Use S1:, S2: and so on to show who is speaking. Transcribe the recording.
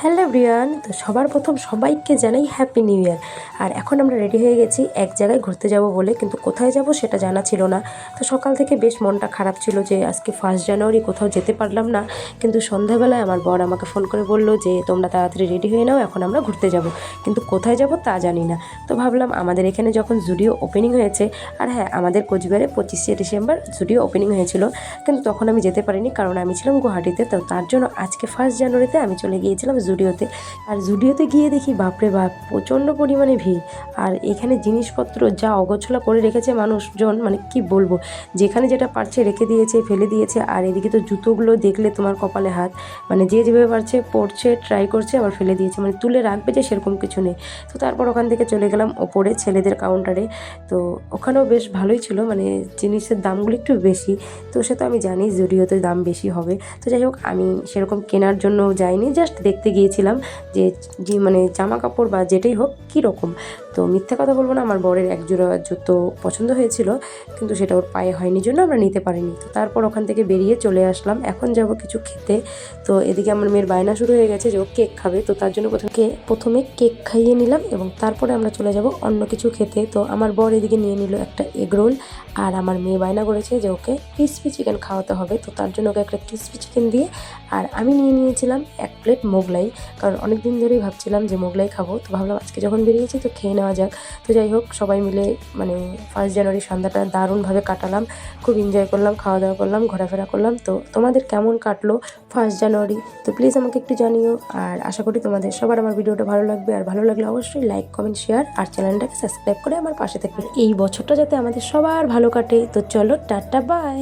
S1: Hello Brian, তো সবার প্রথম সবাইকে জানাই হ্যাপি নিউ ইয়ার। আর এখন আমরা রেডি হয়ে গেছি এক জায়গায় ঘুরতে যাব বলে, কিন্তু কোথায় যাব সেটা জানা ছিল না। তো সকাল থেকে বেশ মনটা খারাপ ছিল যে আজকে 1 জানুয়ারি কোথাও যেতে পারলাম না। কিন্তু সন্ধ্যাবেলায় আমার বর আমাকে ফোন করে বললো যে তোমরা তাড়াতাড়ি রেডি হয়ে নাও, এখন আমরা ঘুরতে যাব, কিন্তু কোথায় যাব তা জানি না। তো ভাবলাম আমাদের এখানে যখন জুডিও ওপেনিং হয়েছে, আর হ্যাঁ, আমাদের কোচবিহারে 25শে ডিসেম্বর জুডিও ওপেনিং হয়েছিল, কিন্তু তখন আমি যেতে পারিনি কারণ আমি ছিলাম গুয়াহাটিতে। তো তার জন্য আজকে 1 জানুয়ারিতে আমি চলে গিয়েছিলাম জুডিওতে। আর জুডিওতে গিয়ে দেখি বাপরে বাপ, প্রচণ্ড পরিমাণে ভিড়। আর এখানে জিনিসপত্র যা অগোছলা করে রেখেছে মানুষজন, মানে কি বলবো, যেখানে যেটা পারছে রেখে দিয়েছে, ফেলে দিয়েছে। আর এদিকে তো জুতোগুলো দেখলে তোমার কপালে হাত, মানে যে যেভাবে পারছে পরছে, ট্রাই করছে, আবার ফেলে দিয়েছে, মানে তুলে রাখবে যে সেরকম কিছু নেই। তো তারপর ওখান থেকে চলে গেলাম ওপরে ছেলেদের কাউন্টারে। তো ওখানেও বেশ ভালোই ছিল, মানে জিনিসের দামগুলো একটু বেশি। তো সে তো আমি জানি জুডিওতে দাম বেশি হবে। তো যাই হোক, আমি সেরকম কেনার জন্য যাইনি, জাস্ট দেখতে গিয়েছিলাম যে মানে জামা কাপড় বা যেটাই হোক কীরকম। তো মিথ্যা কথা বলবো না, আমার বরের এক জোড়া জুতো পছন্দ হয়েছিল, কিন্তু সেটা ওর পায়ে হয়নি জন্য আমরা নিতে পারিনি। তো তারপর ওখান থেকে বেরিয়ে চলে আসলাম, এখন যাব কিছু খেতে। তো এদিকে আমার মেয়ের বায়না শুরু হয়ে গেছে যে ও কেক খাবে। তো তার জন্য প্রথমে কেক খাইয়ে নিলাম এবং তারপরে আমরা চলে যাব অন্য কিছু খেতে। তো আমার বর এদিকে নিয়ে নিল একটা এগ রোল, আর আমার মেয়ে বায়না করেছে যে ওকে ক্রিসপি চিকেন খাওয়াতে হবে। তো তার জন্য ওকে একটা ক্রিসপি চিকেন দিয়ে, আর আমি নিয়ে নিয়েছিলাম 1 প্লেট মোগলাই, কারণ অনেক দিন ধরেই ভাবছিলাম যে মোগলাই খাবো। তো ভাবলাম আজকে যখন বেরিয়েছি তো খেয়ে নেওয়া যাক। তো যাই হোক, সবাই মিলে মানে 1 জানুয়ারি সন্ধ্যাটা দারুণভাবে কাটালাম, খুব এনজয় করলাম, খাওয়া দাওয়া করলাম, ঘোরাফেরা করলাম। তো তোমাদের কেমন কাটলো 1 জানুয়ারি? তো প্লিজ আমাকে একটু জানিও। আর আশা করি তোমাদের সবার আমার ভিডিওটা ভালো লাগবে, আর ভালো লাগলে অবশ্যই লাইক, কমেন্ট, শেয়ার আর চ্যানেলটাকে সাবস্ক্রাইব করে আমার পাশে থাকবে। এই বছরটা যাতে আমাদের সবার ভালো কাটে। তো চলো, টাটা, বাই।